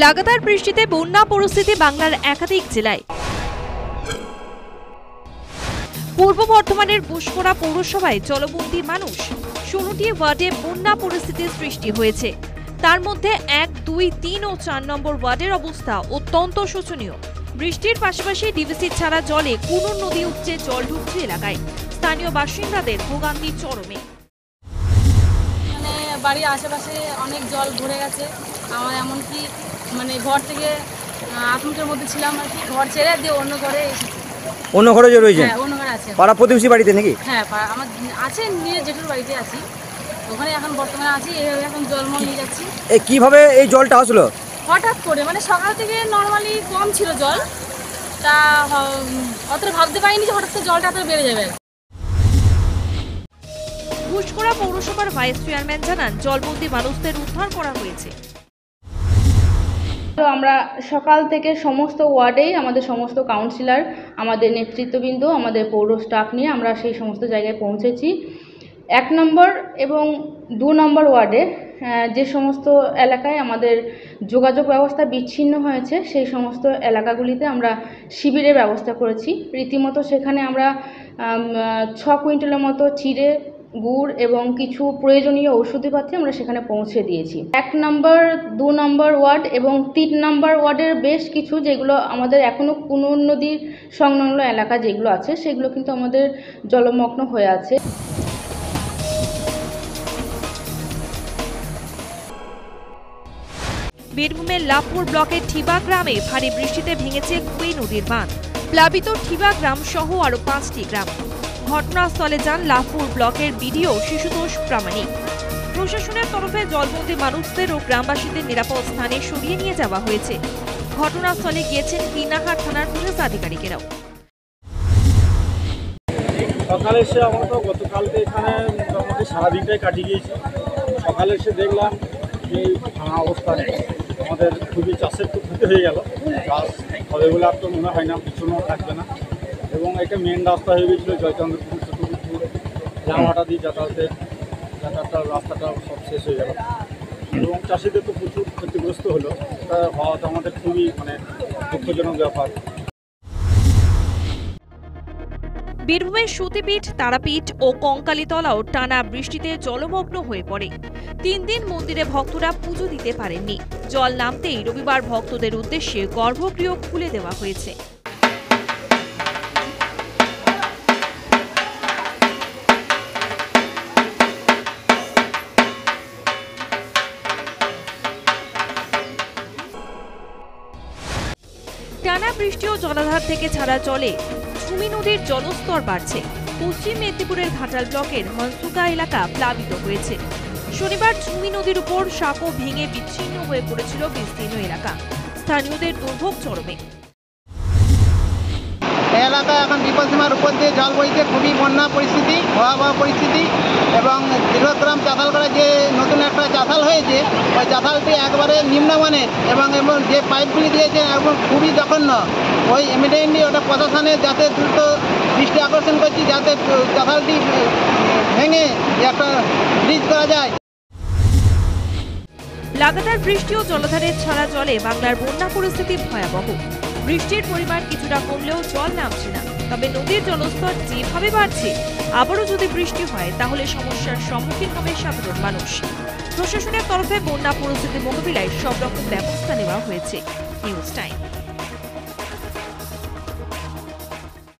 লাগাতার বৃষ্টিতে বন্যা পরিস্থিতি বাংলার একাধিক জেলায়। পূর্ব বর্ধমানের বুশকোড়া পৌরসভায় জলবন্দী মানুষ, 16টি ওয়ার্ডে বন্যা পরিস্থিতির সৃষ্টি হয়েছে। তার মধ্যে 1, 2, 3 ও 4 নম্বর ওয়ার্ডের অবস্থা অত্যন্ত শোচনীয়। বৃষ্টির পাশাপাশি ডিভিসি ছাড়া জলে কুনুর নদী উপচে জল ঢুকছে এলাকায়। স্থানীয় বাসিন্দাদের ভোগান্তি চরমে। বাড়ির আশেপাশে অনেক জল ভরে গেছে। আমার এমনকি ঘর থেকে আতঙ্কের মধ্যে ছিলাম আর কি। ঘর ছেড়ে দিয়ে অন্য ঘরে এসেছি। অন্য ঘরে যে রয়েছে? হ্যাঁ, অন্য ঘরে আছে। পাড়া প্রতিবেশী বাড়িতে নাকি? হ্যাঁ, আমার আছে, নিজের জেঠুর বাড়িতে আছি, ওখানে এখন বর্তমানে আছি। এইভাবে এখন জলমল নিয়ে যাচ্ছি। কিভাবে এই জলটা আসলো? হঠাৎ করে সকাল থেকে নর্মালি কম ছিল জল, তা অতটা ভাবতে পারিনি যে হঠাৎ করে জলটা এত বেড়ে যাবে। বুশকোড়া পৌরসভার ভাইস চেয়ারম্যান জানান, জলবন্দী মানুষদের উদ্ধার করা হয়েছে। তো আমরা সকাল থেকে সমস্ত ওয়ার্ডেই আমাদের সমস্ত কাউন্সিলর, আমাদের নেতৃত্ববৃন্দ, আমাদের পৌর স্টাফ নিয়ে আমরা সেই সমস্ত জায়গায় পৌঁছেছি। 1 নম্বর এবং 2 নম্বর ওয়ার্ডে যে সমস্ত এলাকায় আমাদের যোগাযোগ ব্যবস্থা বিচ্ছিন্ন হয়েছে, সেই সমস্ত এলাকাগুলিতে আমরা শিবিরের ব্যবস্থা করেছি। রীতিমতো সেখানে আমরা 6 কুইন্টালের মতো চিড়ে, গুড় এবং কিছু প্রয়োজনীয় ঔষধিপাতি আমরা সেখানে পৌঁছে দিয়েছি। 1 নম্বর, 2 নম্বর ওয়ার্ড এবং 3 নম্বর ওয়ার্ডের বেশ কিছু, যেগুলো আমাদের এখনও কুনুর নদীর সংলগ্ন এলাকা যেগুলো আছে, সেগুলো কিন্তু আমাদের জলমগ্ন হয়ে আছে। বীরভূমের লাভপুর ব্লকের ঠিবা গ্রামে ভারী বৃষ্টিতে ভেঙেছে কুই নদীর বাঁধ। প্লাবিত ঠিবা গ্রাম সহ আরো 5টি গ্রাম। ঘটনাস্থলে যান লাভপুর ব্লকের বিডিও শিশুতোষ প্রামাণিক। প্রশাসনের তরফে জলবন্দী মানুষদের ও গ্রামবাসীদের নিরাপদ স্থানে সরিয়ে নিয়ে যাওয়া হয়েছে। ঘটনাস্থলে গিয়েছেন কিনাহাট থানার পুলিশ আধিকারিকেরাও। সকালে এসে আমরা তো গতকালকে এখানে মোটামুটি সারাদিনটাই কাটিয়ে গিয়েছি। সকালে এসে দেখলাম যে ভাঙা অবস্থা, আমাদের খুবই চাষের তো ক্ষতি হয়ে গেল। চাষ হবে বলে আর তো মনে হয় না, পিছনেও থাকবে না। এবং একটা মেন রাস্তা হয়ে গিয়েছিলো জয়চন্দ্রপুর, চতুর্থপুর, জামাটা দিয়ে যাতায়াতের রাস্তাটা সব শেষ হয়ে গেল এবং চাষিদের তো প্রচুর ক্ষতিগ্রস্ত হলো। এটা হওয়া তো আমাদের খুবই দুঃখজনক ব্যাপার। বীরভূমের সতীপীঠ, তারাপীঠ ও কঙ্কালীতলাও টানা বৃষ্টিতে জলমগ্ন হয়ে পড়ে। 3 দিন মন্দিরে ভক্তরা পুজো দিতে পারেননি। জল নামতেই রবিবার ভক্তদের উদ্দেশ্যে গর্ভগৃহ খুলে দেওয়া হয়েছে। টানা বৃষ্টি ও জলাধার থেকে ছাড়া জলে ঝুমি নদীর জলস্তর বাড়ছে। পশ্চিম মেদিনীপুরের ঘাটাল ব্লকের মনসুকা এলাকা প্লাবিত হয়েছে। শনিবার ঝুমি নদীর উপর সাঁকো ভেঙে বিচ্ছিন্ন হয়ে পড়েছিল বিস্তীর্ণ এলাকা। স্থানীয়দের দুর্ভোগ চরমে। এই এলাকায় এখন বিপদসীমার উপর দিয়ে জল বইছে, খুবই বন্যা পরিস্থিতি, ভয়াবহ পরিস্থিতি। এবং দীর্ঘগ্রাম চাতালপাড়া যে নতুন একটা চাতাল হয়েছে, ওই চাতালটি একবারে নিম্নমানের এবং যে পাইপগুলি দিয়েছে এবং খুবই জঘন্য। ওই ইমিডিয়েটলি ওটা প্রশাসনের যাতে দ্রুত দৃষ্টি আকর্ষণ করছি, যাতে চাতালটি ভেঙে একটা ব্রিজ করা যায়। লাগাতার বৃষ্টি ও জলাধারের ছাড়া জলে বাংলার বন্যা পরিস্থিতি ভয়াবহ। বৃষ্টির পরিমাণ কিছুটা কমলেও জল নামছে না। তবে নদীর জলস্তর যেভাবে বাড়ছে, আবারও যদি বৃষ্টি হয় তাহলে সমস্যার সম্মুখীন হবে সাধারণ মানুষ। প্রশাসনের তরফে বন্যা পরিস্থিতি মোকাবিলায় সব রকম ব্যবস্থা নেওয়া হয়েছে। News time.